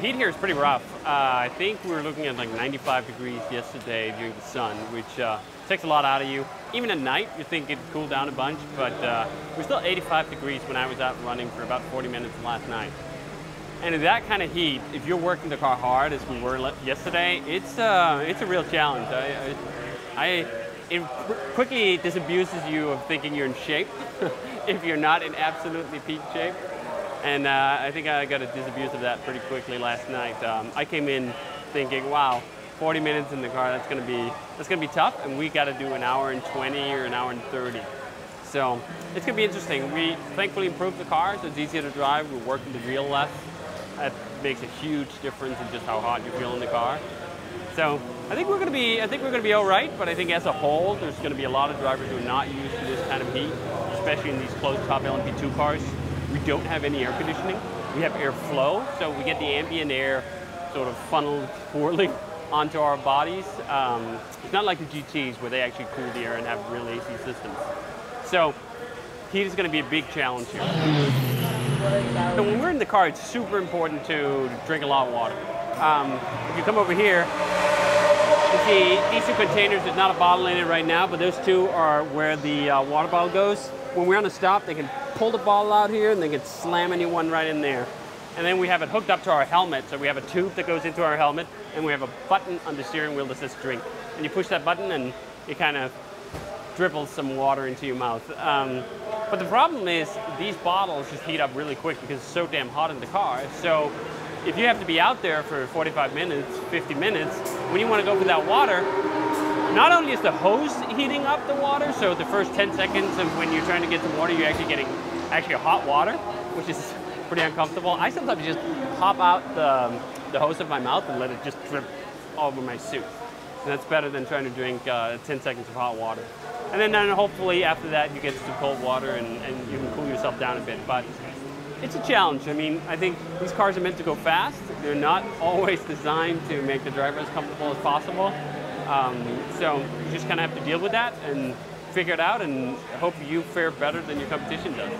heat here is pretty rough. I think we were looking at like 95 degrees yesterday during the sun, which takes a lot out of you. Even at night, you think it'd cool down a bunch, but we're still 85 degrees when I was out running for about 40 minutes last night. And in that kind of heat, if you're working the car hard, as we were yesterday, it's a real challenge. It quickly disabuses you of thinking you're in shape if you're not in absolutely peak shape. And I think I got a disabuse of that pretty quickly last night. I came in thinking, wow, 40 minutes in the car, that's gonna be tough, and we gotta do an hour and 20 or an hour and 30. So it's gonna be interesting. We thankfully improved the car, so it's easier to drive. We're working the wheel less. That makes a huge difference in just how hot you feel in the car. So I think we're gonna be all right, but I think as a whole, there's gonna be a lot of drivers who are not used to this kind of heat, especially in these closed-top LMP2 cars. We don't have any air conditioning. We have airflow, so we get the ambient air sort of funneled poorly onto our bodies. It's not like the GTs where they actually cool the air and have real AC systems. So heat is going to be a big challenge here. So when we're in the car, it's super important to drink a lot of water. If you come over here, you see these two containers, there's not a bottle in it right now, but those two are where the water bottle goes. When we're on a stop, they can pull the bottle out here and they can slam anyone right in there. And then we have it hooked up to our helmet, so we have a tube that goes into our helmet, and we have a button on the steering wheel that says drink. And you push that button and it kind of dribbles some water into your mouth. But the problem is these bottles just heat up really quick because it's so damn hot in the car. So if you have to be out there for 45 minutes, 50 minutes, when you want to go for that water, not only is the hose heating up the water, so the first 10 seconds of when you're trying to get some water, you're actually getting hot water, which is pretty uncomfortable. I sometimes just pop out the hose of my mouth and let it just drip all over my suit. And that's better than trying to drink 10 seconds of hot water. And then hopefully after that you get some cold water and you can cool yourself down a bit. But it's a challenge. I mean, I think these cars are meant to go fast. They're not always designed to make the driver as comfortable as possible. So you just kind of have to deal with that and figure it out and hope you fare better than your competition does.